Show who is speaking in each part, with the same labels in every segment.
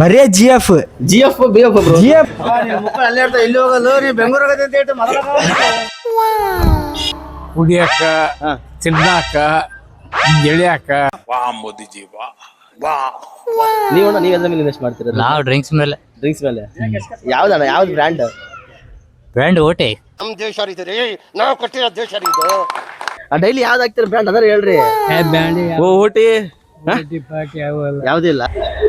Speaker 1: ಬರೇ G F
Speaker 2: B F bro.
Speaker 1: G F
Speaker 2: ಅಲ್ಲೇ ಇರ್ತಾವ, ಎಲ್ಲಿ ಹೋಗಲ್ಲ ನೀ ಬೆಂಗಳೂರು
Speaker 3: ಕುಡಿಯಾಕ ತಿನ್ನಾಕ ಗೆಳಿಯಾಕ
Speaker 2: ನೀವೆಲ್ಲ ಮೇಲೆ ಇನ್ವೆಸ್ಟ್ ಮಾಡ್ತೀರ?
Speaker 4: ನಾವು ಡ್ರಿಂಕ್ಸ್ ಮೇಲೆ.
Speaker 2: ಡ್ರಿಂಕ್ಸ್ ಮೇಲೆ ಯಾವ್ದಣ್ಣ? ಯಾವ್ದು ಬ್ರ್ಯಾಂಡ್?
Speaker 4: ಬ್ರ್ಯಾಂಡ್ ಓಟೆ.
Speaker 5: ನಮ್ ದೇಶ ರೀ, ನಾವು ಕಟ್ಟಿರೋ ದೇಶ ಇದು.
Speaker 2: ಡೈಲಿ ಯಾವ್ದು ಹಾಕ್ತಿರ ಬ್ರ್ಯಾಂಡ್ ಅದಾರ ಹೇಳ್ರಿ. ಓಟಿ ಯಾವ್ದಿಲ್ಲ.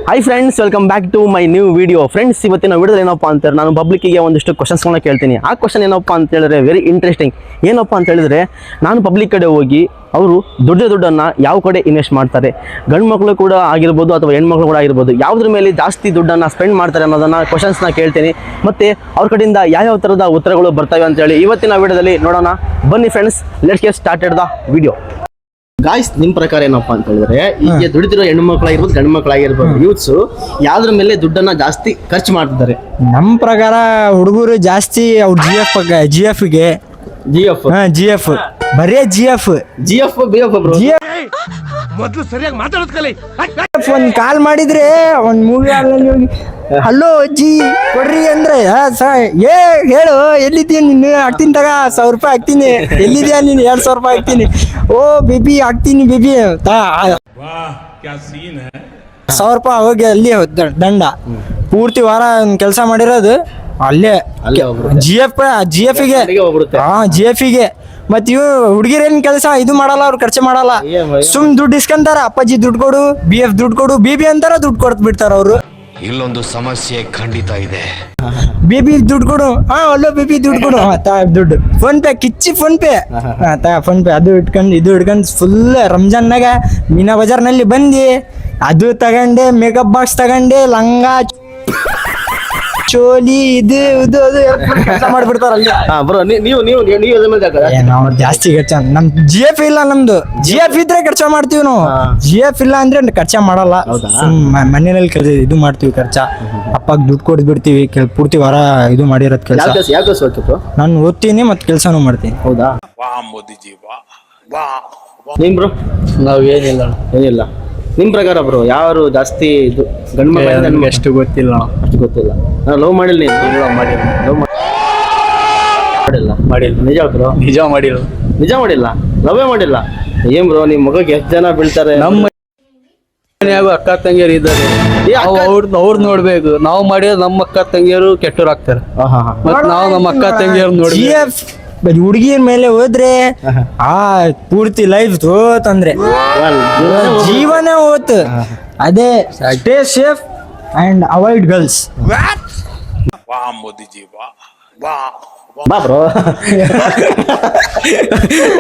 Speaker 2: Hi friends, welcome back to my new video. Friends, ಇವತ್ತಿನ ವಿಡಿಯೋದಲ್ಲಿ ಏನಪ್ಪ ಅಂತಾರೆ, ನಾನು ಪಬ್ಲಿಕ್ಕಿಗೆ ಒಂದಿಷ್ಟು ಕ್ವಶನ್ಸ್ಗಳನ್ನ ಕೇಳ್ತೀನಿ. ಆ ಕ್ವಶನ್ ಏನಪ್ಪ ಅಂತ ಹೇಳಿದ್ರೆ ವೆರಿ ಇಂಟ್ರೆಸ್ಟಿಂಗ್. ಏನಪ್ಪ ಅಂತ ಹೇಳಿದ್ರೆ, ನಾನು ಪಬ್ಲಿಕ್ ಕಡೆ ಹೋಗಿ ಅವರು ದುಡ್ಡನ್ನು ಯಾವ ಕಡೆ ಇನ್ವೆಸ್ಟ್ ಮಾಡ್ತಾರೆ, ಗಂಡು ಮಕ್ಕಳು ಕೂಡ ಆಗಿರ್ಬೋದು ಅಥವಾ ಹೆಣ್ಮಕ್ಳು ಕೂಡ ಆಗಿರ್ಬೋದು, ಯಾವುದ್ರ ಮೇಲೆ ಜಾಸ್ತಿ ದುಡ್ಡನ್ನು ಸ್ಪೆಂಡ್ ಮಾಡ್ತಾರೆ ಅನ್ನೋದನ್ನು ಕ್ವಶನ್ಸ್ನ ಕೇಳ್ತೀನಿ. ಮತ್ತು ಅವ್ರ ಕಡೆಯಿಂದ ಯಾವ್ಯಾವ ಥರದ ಉತ್ತರಗಳು ಬರ್ತವೆ ಅಂತೇಳಿ ಇವತ್ತಿನ ವಿಡಿಯೋದಲ್ಲಿ ನೋಡೋಣ. ಬನ್ನಿ friends, let's get started the video. Guys, ನಿಮ್ಮ ಪ್ರಕಾರ ಏನಪ್ಪಾ ಅಂತ ಹೇಳಿದ್ರೆ, ಈಗ ದುಡಿದಿರೋ ಹೆಣ್ಣು ಮಕ್ಕಳಾಗಿರ್ಬೋದು ಗಂಡು ಮಕ್ಕಳಾಗಿರ್ಬೋದು, ಯೂತ್ಸು ಯಾವ್ದ್ರ ಮೇಲೆ ದುಡ್ಡನ್ನ ಜಾಸ್ತಿ ಖರ್ಚು ಮಾಡ್ತಿದ್ದಾರೆ?
Speaker 1: ನಮ್ಮ ಪ್ರಕಾರ ಹುಡುಗರು ಜಾಸ್ತಿ ಅವ್ರ ಜಿ ಎಫ್ ಬರೇ G F
Speaker 2: B F bro.
Speaker 5: ಮೊದ್ಲು ಸರಿಯಾಗಿ ಮಾತಾಡೋದ್ ಕಲಿ.
Speaker 1: ಒಂದ್ ಕಾಲ್ ಮಾಡಿದ್ರೆ ಒಂದ್ ಮೂವಿ ಹಲೋ ಅಜ್ಜಿ ಕೊಡ್ರಿ ಅಂದ್ರೆ ಹೇಳು ಎಲ್ಲಿದ್ದೀಯ ನೀನು, ಹಾಕ್ತೀನಿ ತಗ 1000 ರೂಪಾಯಿ ಹಾಕ್ತೀನಿ, ಎಲ್ಲಿದ್ಯಾ ನೀನು 2000 ರೂಪಾಯಿ ಹಾಕ್ತೀನಿ, ಓ ಬೇಬಿ ಹಾಕ್ತೀನಿ ಬೇಬಿ 1000 ರೂಪಾಯಿ ಹೋಗಿ ಅಲ್ಲಿ ದಂಡ. ಪೂರ್ತಿ ವಾರ ಕೆಲಸ ಮಾಡಿರೋದು ಅಲ್ಲೇ ಜಿ ಎಫ್ ಗೆ. ಮತ್ ಇವ್ ಹುಡುಗಿರೇನ್ ಕೆಲಸ ಇದು ಮಾಡಲ್ಲ, ಅವ್ರು ಖರ್ಚು ಮಾಡಲ್ಲ, ಸುಮ್ ದುಡ್ಡು ಇಸ್ಕೊಂತಾರ. ಅಪ್ಪಾಜಿ ದುಡ್ಡು ಕೊಡು, ಬಿ ಎಫ್ ದುಡ್ಡು ಕೊಡು, ಬಿಬಿ ಅಂತಾರ, ದುಡ್ಡು ಕೊಡ್ತ ಬಿಡ್ತಾರ ಅವ್ರು.
Speaker 5: ಇಲ್ಲೊಂದು ಸಮಸ್ಯೆ ಖಂಡಿತ ಇದೆ.
Speaker 1: ಬೇಬಿ ದುಡ್ಡು ಕೊಡು, ಅಲ್ಲೋ ಬೇಬಿ ದುಡ್ಡು ಕೊಡು, ದುಡ್ಡು ಫೋನ್ ಪೇ ಕಿಚ್ಚಿ ಫೋನ್ ಪೇ ಫೋನ್ ಪೇ ಅದು ಇಟ್ಕೊಂಡು ಫುಲ್ ರಂಜಾನ್ನಾಗ ಮೀನಾ ಬಜಾರ್ನಲ್ಲಿ ಬಂದು ಅದು ತಗೊಂಡೆ, ಮೇಕಪ್ ಬಾಕ್ಸ್ ತಗೊಂಡೆ, ಲಂಗ ಚೋಲಿ ಇದು ಕೆಲಸ ಮಾಡ್ಬಿಡ್ತಾರ ಅಲ್ಲಿ. ನಾವು ಜಾಸ್ತಿ ಖರ್ಚ, ನಮ್ ಜಿ ಎಫ್ ಇಲ್ಲ, ನಮ್ದು ಜಿ ಎಫ್ ಇದ್ರೆ ಖರ್ಚ ಮಾಡ್ತೀವಿ ನಾವು. ಜಿ ಎಫ್ ಇಲ್ಲ ಅಂದ್ರೆ ಖರ್ಚ ಮಾಡಲ್ಲ, ಮನೆಯಲ್ಲಿ ಇದು ಮಾಡ್ತೀವಿ ಖರ್ಚ. ಅಪ್ಪಗ್ ದುಡ್ಡು ಕೊಡ್ ಬಿಡ್ತೀವಿ, ಪೂರ್ತಿ ವಾರ ಇದು ಮಾಡಿರೋದ್ ಕೆಲಸ. ನಾನು ಓದ್ತೀನಿ ಮತ್ತೆ ಕೆಲ್ಸಾನು ಮಾಡ್ತೀನಿ.
Speaker 2: ಹೌದಾ? ನಿಮ್ ಬ್ರೋ?
Speaker 3: ನಾವ್ ಏನಿಲ್ಲ.
Speaker 2: ನಿಮ್ ಪ್ರಕಾರ ಬ್ರೋ ಯಾರು ಜಾಸ್ತಿ ಗಂಡು ಮಕ್ಕಳು?
Speaker 3: ಎಷ್ಟು ಗೊತ್ತಿಲ್ಲ.
Speaker 2: ಅಷ್ಟು ಗೊತ್ತಿಲ್ಲ. ಲವ್ ಮಾಡಿಲ್ಲ ನೀನು? ಮಾಡಿಲ್ಲ. ನಿಜ ಬ್ರೋ?
Speaker 3: ನಿಜ ಮಾಡಿಲ್ಲ.
Speaker 2: ಲವೇ ಮಾಡಿಲ್ಲ. ಏನ್ ಬ್ರೋ, ನಿಮ್ ಮಗಕ್ಕೆ ಎಷ್ಟು ಜನ ಬೀಳ್ತಾರೆ?
Speaker 3: ನಮ್ಮ ಮನ್ಯಾಗ ಅಕ್ಕ ತಂಗಿಯರು ಇದ್ದಾರೆ, ಅವ್ರ ನೋಡ್ಬೇಕು. ನಾವು ಮಾಡಿದ್ರೆ ನಮ್ಮ ಅಕ್ಕ ತಂಗಿಯರು ಕೆಟ್ಟೋರಾಗ್ತಾರೆ, ಮತ್ ನಾವು ನಮ್ಮ ಅಕ್ಕ ತಂಗಿಯರು ನೋಡಿ.
Speaker 1: ಹುಡುಗಿಯ ಮೇಲೆ ಹೋದ್ರೆ ಪೂರ್ತಿ ಲೈಫ್ ಹೋತಂದ್ರೆ ಜೀವನ ಹೋತ್. ಅದೇ stay safe and avoid girls.
Speaker 2: ಬಾ ಬ್ರೋ.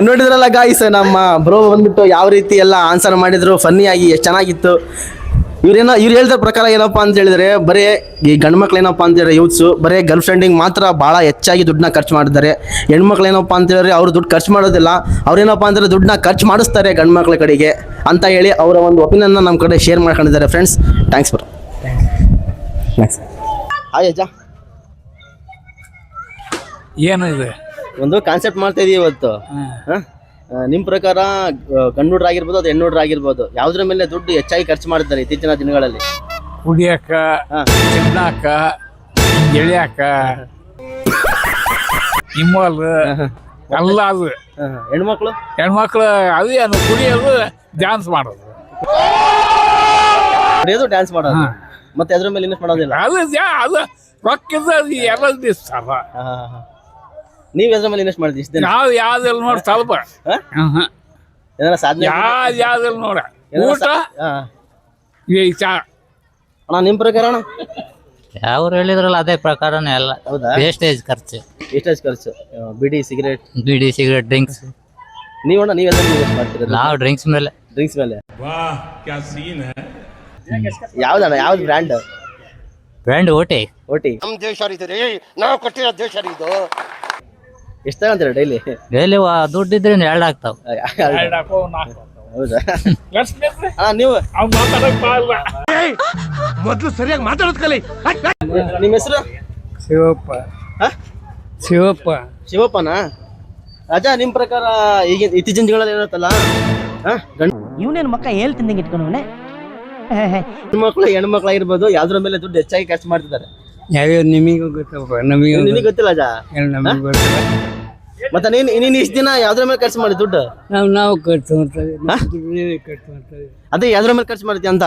Speaker 2: ನೋಡಿದ್ರಲ್ಲ ಗಾಯ್ಸ್, ನಮ್ಮ ಬ್ರೋ ಬಂದ್ಬಿಟ್ಟು ಯಾವ ರೀತಿ ಎಲ್ಲ ಆನ್ಸರ್ ಮಾಡಿದ್ರು, ಫನ್ನಿ ಆಗಿ ಎಷ್ಟು ಚೆನ್ನಾಗಿತ್ತು. ಇವ್ರು ಹೇಳಿದ ಪ್ರಕಾರ ಏನಪ್ಪಾ ಅಂತ ಹೇಳಿದ್ರೆ, ಬರೀ ಈ ಗಂಡು ಮಕ್ಳು ಏನಪ್ಪಾ ಅಂತ ಹೇಳಿದ್ರೆ ಯೂತ್ಸು ಬರೀ ಗರ್ಲ್ ಫ್ರೆಂಡಿಗೆ ಮಾತ್ರ ಭಾಳ ಹೆಚ್ಚಾಗಿ ದುಡ್ಡನ್ನ ಖರ್ಚು ಮಾಡಿದ್ದಾರೆ. ಹೆಣ್ಮಕ್ಳು ಏನಪ್ಪಾ ಅಂತ ಹೇಳಿದ್ರೆ ಅವ್ರು ದುಡ್ಡು ಖರ್ಚು ಮಾಡೋದಿಲ್ಲ, ಅವ್ರೇನಪ್ಪ ಅಂದ್ರೆ ದುಡ್ಡನ್ನ ಖರ್ಚು ಮಾಡಿಸ್ತಾರೆ ಗಂಡು ಮಕ್ಳ ಕಡೆಗೆ ಅಂತ ಹೇಳಿ ಅವರ ಒಂದು ಒಪಿನಿಯನ್ನ ನಮ್ಮ ಕಡೆ ಶೇರ್ ಮಾಡ್ಕೊಂಡಿದ್ದಾರೆ. Friends, thanks bro. ಹಾಯ್ ಅಜ್ಜ,
Speaker 3: ಏನಿದೆ
Speaker 2: ಒಂದು ಕಾನ್ಸೆಪ್ಟ್ ಮಾಡ್ತಾ ಇದೀವಿ ಇವತ್ತು. ನಿಮ್ಮ ಪ್ರಕಾರ ಗಂಡು ಹುಡ್ರು ಆಗಿರ್ಬೋದು ಅದು ಹೆಣ್ಣು ಹುಡ್ರು ಆಗಿರ್ಬೋದು, ಯಾವ್ದ್ರ ಮೇಲೆ ದುಡ್ಡು ಹೆಚ್ಚಾಗಿ ಖರ್ಚು ಮಾಡ್ತಾರೆ ಇತ್ತೀಚಿನ ದಿನಗಳಲ್ಲಿ?
Speaker 3: ಕುಡಿಯಾಕ ತಿನ್ನಾಕ ಗೆಳಿಯಾಕ ಇಮ್ಮಲ್ ಎಲ್ಲ. ಅದು
Speaker 2: ಹೆಣ್ಮಕ್ಳು
Speaker 3: ಅದೇ ಕುಡಿಯೋದು, ಡ್ಯಾನ್ಸ್ ಮಾಡೋದು,
Speaker 2: ಡ್ಯಾನ್ಸ್ ಮಾಡೋದು, ಮತ್ತೆ ಅದ್ರ ಮೇಲೆ ಇನ್ವೆಸ್ಟ್ ಮಾಡೋದಿಲ್ಲ.
Speaker 3: ಅದು ರೊಕ್ಕದ ಎಲ್ಲ ದಿಸ್ತಾರ.
Speaker 2: ನೀವ್ ಎದ್ರ ಮೇಲೆ ಇನ್ವೆಸ್ಟ್ ಮಾಡಿದ್ರಿ? ಇಷ್ಟ
Speaker 3: ನಾವು ಯಾವ್ದೆಲ್ಲ ನೋಡಿ ಸ್ವಲ್ಪ
Speaker 2: ಏನಾರ ಸಾಧನೆ
Speaker 3: ಯಾವ್ದೆಲ್ಲ ನೋಡ ಊಟ
Speaker 2: ಅಣ್ಣ, ನಿಮ್ ಪ್ರಕಾರ ಅಣ್ಣ?
Speaker 4: ಯಾವ್ರು ಹೇಳಿದ್ರಲ್ಲ ಅದೇ ಪ್ರಕಾರನೇ ಎಲ್ಲ.
Speaker 2: ಹೌದಾ?
Speaker 4: ವೇಸ್ಟೇಜ್ ಖರ್ಚು,
Speaker 2: ಖರ್ಚು, ಬಿಡಿ ಸಿಗರೇಟ್
Speaker 4: ಡ್ರಿಂಕ್ಸ್.
Speaker 2: ನೀವಣ್ಣ, ನೀವೆಲ್ಲ ಇನ್ವೆಸ್ಟ್ ಮಾಡ್ತೀರ?
Speaker 4: ನಾವು ಡ್ರಿಂಕ್ಸ್ ಮೇಲೆ.
Speaker 2: ಯಾವ್ದಣ್ಣ? ಯಾವ್ದು ಬ್ರ್ಯಾಂಡ್?
Speaker 4: ಬ್ರ್ಯಾಂಡ್ ಓಟೆ.
Speaker 5: ನಮ್ ದೇಶ ರೀ, ನಾವು ಕಟ್ಟಿರೋ ದೇಶ ಇದು.
Speaker 2: ಎಷ್ಟು ತಗೊಂತೀರ ಡೈಲಿ?
Speaker 4: ದುಡ್ಡಿದ್ರೆ 2 ಆಗ್ತಾವ.
Speaker 2: ಹೌದಾ? ನೀವು
Speaker 5: ಮೊದ್ಲು ಸರಿಯಾಗಿ ಮಾತಾಡೋದ್ ಕಲಿ.
Speaker 2: ನಿಮ್ಮ ಹೆಸರು? ಶಿವಪ್ಪನಾ? ರಾಜ, ನಿಮ್ ಪ್ರಕಾರ ಈಗ ಇತ್ತೀಚಿನ ದಿನಗಳಲ್ಲಿ ಏನಿರುತ್ತಲ್ಲ,
Speaker 6: ಇವನೇನು ಮಕ್ಕ ಹೇಳ್ತಿದ್ದಂಗೆ ಇಟ್ಕೊಂಡವನೆ
Speaker 2: ಹೆಣ್ಮಕ್ಳಾಗಿರ್ಬೋದು ಯಾವ್ದ್ರ ಮೇಲೆ ದುಡ್ಡು ಹೆಚ್ಚಾಗಿ ಖರ್ಚು ಮಾಡ್ತಿದ್ದಾರೆ?
Speaker 6: ಯಾವ್ಯಾವ ನಿಮಗೂ ಗೊತ್ತಪ್ಪ, ನಮಗೆ
Speaker 2: ನಿನಗೆ ಗೊತ್ತಿಲ್ಲ ಅಜ್ಜ?
Speaker 6: ನಮಗೆ ಗೊತ್ತಿಲ್ಲ.
Speaker 2: ಮತ್ತೆ ನೀನ್ ಇಷ್ಟ ದಿನ ಯಾವ್ದ್ರ ಮೇಲೆ ಖರ್ಚು ಮಾಡಿ ದುಡ್ಡು?
Speaker 6: ನಾವು ಖರ್ಚು ಮಾಡ್ತೇವೆ, ಖರ್ಚು ಮಾಡ್ತೇವೆ.
Speaker 2: ಅದೇ ಯಾವ್ದ್ರ ಮೇಲೆ ಖರ್ಚು ಮಾಡ್ತೀಯ ಅಂತ?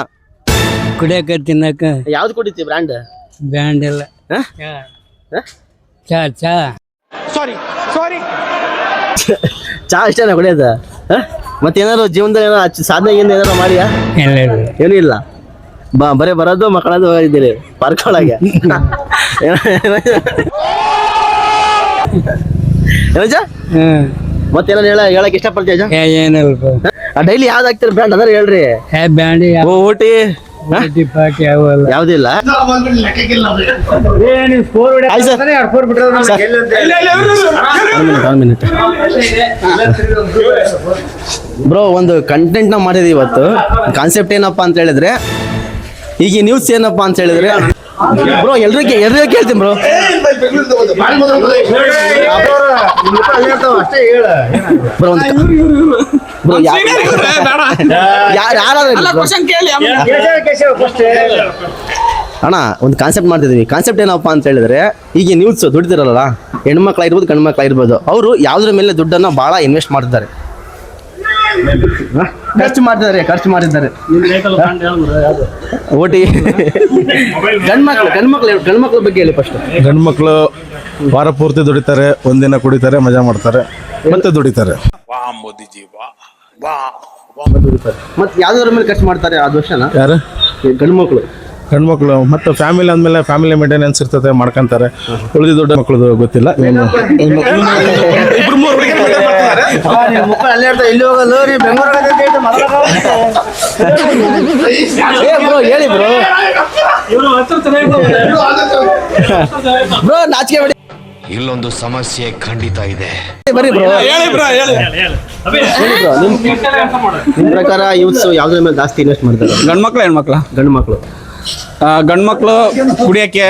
Speaker 6: ಕುಡಿಯಕ ತಿನ್ನಕ
Speaker 2: ಯಾವ್ದು ಕುಡಿತಿ ಬ್ರ್ಯಾಂಡ್?
Speaker 6: ಬ್ಯಾಂಡ್ ಎಲ್ಲ ಚಾ ಚಾ
Speaker 2: ಚಾ ಇಷ್ಟನಾ ಕುಡಿಯೋದ? ಮತ್ತೇನಾದ್ರು ಜೀವನದಲ್ಲಿ ಏನೋ ಸಾಧನೆ ಏನಾದ್ರು ಮಾಡಿಯಾ? ಏನೂ ಇಲ್ಲ, ಬರೇ ಬರೋದು ಮಕ್ಕಳದು ಹೋಗಿದ್ದೀರಿ ಪಾರ್ಕ್ ಒಳಗೆ. ಏನಜ್ಜ ಮತ್ತೇನ ಹೇಳಕ್ ಇಷ್ಟಪಡ್ತೀಯ?
Speaker 6: ಏನಲ್ಪ
Speaker 2: ಡೈಲಿ ಯಾವ್ದು ಹಾಕ್ತೀರಿ ಬ್ರ್ಯಾಂಡ್ ಅದಾರ ಹೇಳ್ರಿ.
Speaker 6: ಬ್ಯಾಂಡ್
Speaker 2: ಓಟಿ
Speaker 6: ಪಾಟಿ ಯಾವಲ್ಲ
Speaker 2: ಯಾವ್ದಿಲ್ಲ. ಬ್ರೋ, ಒಂದು ಕಂಟೆಂಟ್ ನ ಮಾಡಿದ್ವಿ ಇವತ್ತು. ಕಾನ್ಸೆಪ್ಟ್ ಏನಪ್ಪಾ ಅಂತ ಹೇಳಿದ್ರೆ, ಈಗ ನ್ಯೂಸ್ ಏನಪ್ಪಾ ಅಂತ ಹೇಳಿದ್ರೆ ಬ್ರೋ, ಎಲ್ರಿಗೆ ಕೇಳ್ತೀನಿ ಬ್ರೋ. ಬ್ರೋ ಅಣ್ಣ, ಒಂದು ಕಾನ್ಸೆಪ್ಟ್ ಮಾಡ್ತಿದ್ವಿ. ಕಾನ್ಸೆಪ್ಟ್ ಏನಪ್ಪಾ ಅಂತ ಹೇಳಿದ್ರೆ, ಈಗ ನ್ಯೂಸ್ ದುಡ್ದಿರಲ್ಲ, ಹೆಣ್ಮಕ್ಳಾಗಿರ್ಬೋದು ಗಂಡ್ಮಕ್ಳಾಗಿರ್ಬೋದು, ಅವರು ಯಾವ್ದ್ರ ಮೇಲೆ ದುಡ್ಡನ್ನ ಬಹಳ ಇನ್ವೆಸ್ಟ್ ಮಾಡ್ತಿದ್ದಾರೆ, ಖರ್ಚು ಮಾಡಿದ್ದಾರೆ. ಓಟಿ ಗಂಡ್ಮಕ್ಳ ಬಗ್ಗೆ ಹೇಳಿ ಫಸ್ಟ್.
Speaker 7: ಗಂಡ್ಮಕ್ಳು ವಾರ ಪೂರ್ತಿ ದುಡಿತಾರೆ, ಒಂದಿನ ಕುಡಿತಾರೆ, ಮಜಾ ಮಾಡ್ತಾರೆ, ಮತ್ತೆ ದುಡಿತಾರೆ.
Speaker 2: ಮತ್ತೆ ಯಾವ್ದಾದ್ರ ಮೇಲೆ ಖರ್ಚು ಮಾಡ್ತಾರೆ ಆ ವರ್ಷನ?
Speaker 7: ಯಾರು?
Speaker 2: ಗಂಡ್ಮಕ್ಳು
Speaker 7: ಮತ್ತೆ ಫ್ಯಾಮಿಲಿ ಅಂದ್ಮೇಲೆ ಫ್ಯಾಮಿಲಿ ಮೇಂಟೆನೆನ್ಸ್ ಇರ್ತದೆ, ಮಾಡ್ಕೊಂತಾರೆ. ಉಳಿದ ದೊಡ್ಡ ಮಕ್ಕಳದು ಗೊತ್ತಿಲ್ಲ.
Speaker 2: ಹೇಳಿ ಬ್ರೋ. ಬ್ರೋ ನಾಚಿಕೆ ಮಾಡಿ,
Speaker 5: ಇಲ್ಲೊಂದು ಸಮಸ್ಯೆ ಖಂಡಿತ ಇದೆ.
Speaker 2: ಬರ್ರಿ ಬ್ರೋ. ನಿಮ್ ಪ್ರಕಾರ ಯೂತ್ಸ್ ಯಾವ್ದ್ರ ಮೇಲೆ ಜಾಸ್ತಿ ಇನ್ವೆಸ್ಟ್ ಮಾಡ್ತಾರೆ?
Speaker 8: ಗಂಡ್ಮಕ್ಳು ಹೆಣ್ಮಕ್ಳ? ಗಂಡ್ಮಕ್ಳು ಕುಡಿಯಕ್ಕೆ,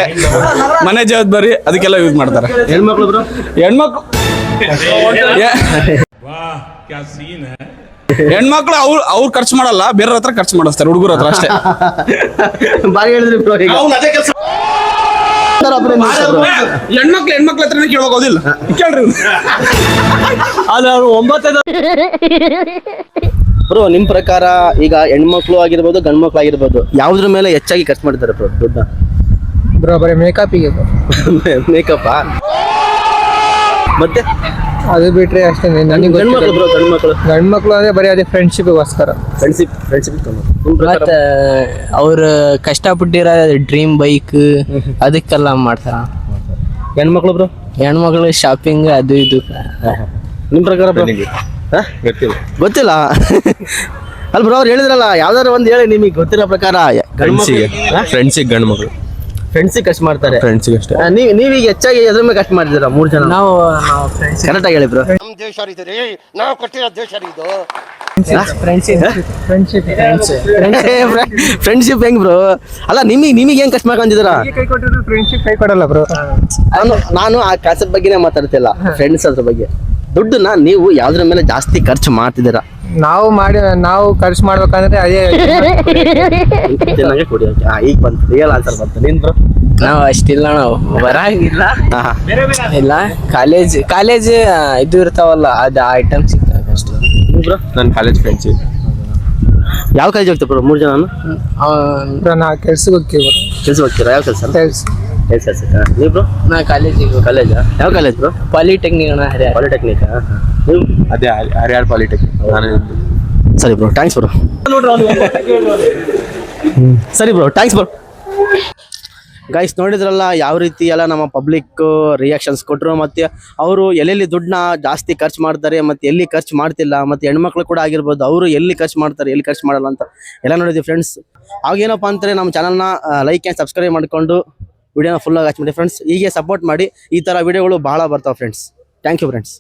Speaker 8: ಮನೆ ಜವಾಬ್ದಾರಿ, ಅದಕ್ಕೆಲ್ಲ ಯೂಸ್ ಮಾಡ್ತಾರೆ.
Speaker 2: ಹೆಣ್ಮಕ್ಳು ಬ್ರೋ?
Speaker 8: ಹೆಣ್ಮಕ್ಳು ಅವ್ರು ಖರ್ಚು ಮಾಡಲ್ಲ, ಬೇರೆ ಹತ್ರ ಖರ್ಚು ಮಾಡಿಸ್ತಾರೆ, ಹುಡುಗರ ಹತ್ರ ಅಷ್ಟೇ.
Speaker 2: ಬಾರಿ ಹೇಳಿದ್ರಿ ಬ್ರೋ.
Speaker 8: ಹೆಣ್ಮಕ್ಳ ಹತ್ರನೇ ಕೇಳೋಗೋದಿಲ್ಲ, ಕೇಳ್ರಿ.
Speaker 2: ಬ್ರೋ, ನಿಮ್ ಪ್ರಕಾರ ಈಗ ಹೆಣ್ಮಕ್ಳು ಆಗಿರ್ಬೋದು ಗಂಡ್ಮಕ್ಳು ಆಗಿರ್ಬೋದು, ಯಾವ್ದ್ರ ಮೇಲೆ ಹೆಚ್ಚಾಗಿ ಖರ್ಚು ಮಾಡ್ತಾರೆ ಬ್ರೋ ದುಡ್ಡ?
Speaker 1: ಬ್ರೋ ಬರೀ ಮೇಕಪ್ಪಿಗೆ.
Speaker 2: ಮೇಕಪ್ ಮತ್ತೆ
Speaker 1: ಅದು ಬಿಟ್ರೆ ಅಷ್ಟೇ.
Speaker 2: ಗಂಡ್ಮಕ್ಳು ಬ್ರೋ,
Speaker 1: ಗಂಡ್ಮಕ್ಳು ಅಂದ್ರೆ ಬರೀ ಅದೇ ಫ್ರೆಂಡ್ಶಿಪ್ಗೋಸ್ಕರ.
Speaker 2: ಫ್ರೆಂಡ್ಶಿಪ್
Speaker 9: ಮತ್ತ ಅವ್ರ ಕಷ್ಟಪಟ್ಟಿರೋ ಡ್ರೀಮ್ ಬೈಕ್ ಅದಕ್ಕೆಲ್ಲ ಮಾಡ್ತಾರ.
Speaker 2: ಹೆಣ್ಮಕ್ಳು ಬ್ರೋ?
Speaker 9: ಹೆಣ್ಮಕ್ಳು ಶಾಪಿಂಗ್ ಅದು ಇದು.
Speaker 2: ನಿಮ್ ಪ್ರಕಾರ ಬ್ರೋ? ಗೊತ್ತಿಲ್ಲ ಅಲ್ಲ ಬ್ರೋ, ಅವ್ರು ಹೇಳಿದ್ರಲ್ಲ ಯಾವ್ದಾರು ಒಂದ್ ಹೇಳಿ ನಿಮಗೆ ಗೊತ್ತಿರೋ ಪ್ರಕಾರ.
Speaker 7: ಗಂಡ್ಮಕ್ಳು
Speaker 2: ಫ್ರೆಂಡ್ಸಿಗೆ ಖರ್ಚು ಮಾಡ್ತಾರೆ.
Speaker 7: ಫ್ರೆಂಡ್ಸಿಗೆ ಅಷ್ಟೇ.
Speaker 2: ನೀವೀಗ ಹೆಚ್ಚಾಗಿ ಎದ್ರ ಮೇಲೆ ಖರ್ಚು ಮಾಡಿದ್ದೀರಾ? 3 ಜನ.
Speaker 9: ನಾವು
Speaker 2: ಕರೆಕ್ಟ್ ಆಗಿ ಹೇಳಿ ಬ್ರೋ.
Speaker 5: ನಮ್ ದೇಶ ರೀ, ನಾವು ಕಟ್ಟಿರೋ ದೇಶ ರೀ ಇದು.
Speaker 2: ಫ್ರೆಂಡ್ಶಿಪ್ ಹೆಂಗ್ ಬ್ರೋ? ಅಲ್ಲ ನಿಮಗೆ ಹೆಂಗ್ ಖರ್ಚು ಮಾಡ್ಕೊಂಡಿದ್ದೀರಾ?
Speaker 1: ಫ್ರೆಂಡ್ಶಿಪ್ ಕೈ ಕೊಡಲ್ಲ ಬ್ರೋ.
Speaker 2: ನಾನು ಆ ಕಾನ್ಸೆಪ್ಟ್ ಬಗ್ಗೆನೇ ಮಾತಾಡ್ತಿಲ್ಲ, ಫ್ರೆಂಡ್ಸ್ ಅದ್ರ ಬಗ್ಗೆ. ದುಡ್ಡನ್ನ ನೀವು ಯಾವ್ದ್ರ ಮೇಲೆ ಜಾಸ್ತಿ ಖರ್ಚು ಮಾಡ್ತಿದ್ದೀರಾ?
Speaker 1: ನಾವು ಖರ್ಚು ಮಾಡ್ಬೇಕಂದ್ರೆ ಅದೇ
Speaker 2: ಕುಡಿಯೋಕೆ. ಈಗ ಬಂತು ರಿಯಲ್ ಆನ್ಸರ್ ಬಂತು. ನೀನ್ ಬ್ರೋ?
Speaker 9: ನಾವು ಅಷ್ಟಿಲ್ಲ, ನಾವು ಬರಂಗಿಲ್ಲ ಇಲ್ಲ. ಕಾಲೇಜ್ ಇದು ಇರ್ತಾವಲ್ಲ, ಅದು ಐಟಮ್ ಸಿಗ್ತಾವೆ ಅಷ್ಟೇ.
Speaker 2: ಬ್ರೋ?
Speaker 7: ನನ್ನ ಕಾಲೇಜ್ ಫ್ರೆಂಡ್ಸ್.
Speaker 2: ಯಾವ ಕಾಲೇಜ್ ಹೋಗ್ತೀವಿ ಬ್ರೋ? 3 ಜನ.
Speaker 1: ನಾ ಕೆಲ್ಸಕ್ಕೆ ಹೋಗ್ತೀವಿ.
Speaker 2: ಕೆಲಸ ಹೋಗ್ತೀರಾ? ಯಾವ ಕೆಲಸ? ಕೆಲಸ. ನೀವು ಬ್ರೋ?
Speaker 9: ನಾ ಕಾಲೇಜಿಗೆ.
Speaker 2: ಕಾಲೇಜಾ? ಯಾವ ಕಾಲೇಜ್ ಬ್ರೋ?
Speaker 9: ಪಾಲಿಟೆಕ್ನಿಕ್ ಅಣ್ಣ.
Speaker 2: ಪಾಲಿಟೆಕ್ನಿಕ್. ನೀವು?
Speaker 7: ಅದೇ ಹರಿಯಾಣ ಪಾಲಿಟೆಕ್ನಿಕ್.
Speaker 2: ಸರಿ ಬ್ರೋ, ಥ್ಯಾಂಕ್ಸ್ ಬ್ರೋ. ಸರಿ ಬ್ರೋ, ಥ್ಯಾಂಕ್ಸ್ ಬ್ರೋ. ಗೈಸ್, ನೋಡಿದ್ರಲ್ಲ ಯಾವ ರೀತಿ ಎಲ್ಲ ನಮ್ಮ ಪಬ್ಲಿಕ್ ರಿಯಾಕ್ಷನ್ಸ್ ಕೊಟ್ಟರು, ಮತ್ತು ಅವರು ಎಲ್ಲೆಲ್ಲಿ ದುಡ್ಡನ್ನ ಜಾಸ್ತಿ ಖರ್ಚು ಮಾಡ್ತಾರೆ ಮತ್ತು ಎಲ್ಲಿ ಖರ್ಚು ಮಾಡ್ತಿಲ್ಲ, ಮತ್ತು ಹೆಣ್ಮಕ್ಳು ಕೂಡ ಆಗಿರ್ಬೋದು, ಅವರು ಎಲ್ಲಿ ಖರ್ಚು ಮಾಡ್ತಾರೆ ಎಲ್ಲಿ ಖರ್ಚು ಮಾಡಲ್ಲ ಅಂತ ಎಲ್ಲ ನೋಡಿದ್ವಿ ಫ್ರೆಂಡ್ಸ್. ಅವಾಗೇನಪ್ಪ ಅಂತಾರೆ, ನಮ್ಮ ಚಾನಲ್ನ ಲೈಕ್ ಆ್ಯಂಡ್ ಸಬ್ಸ್ಕ್ರೈಬ್ ಮಾಡಿಕೊಂಡು ವಿಡಿಯೋನ ಫುಲ್ಲಾಗಿ ಹಚ್ಚಿಬಿಡಿ ಫ್ರೆಂಡ್ಸ್. ಹೀಗೆ ಸಪೋರ್ಟ್ ಮಾಡಿ, ಈ ಥರ ವಿಡಿಯೋಗಳು ಭಾಳ ಬರ್ತಾವೆ ಫ್ರೆಂಡ್ಸ್. Thank you friends.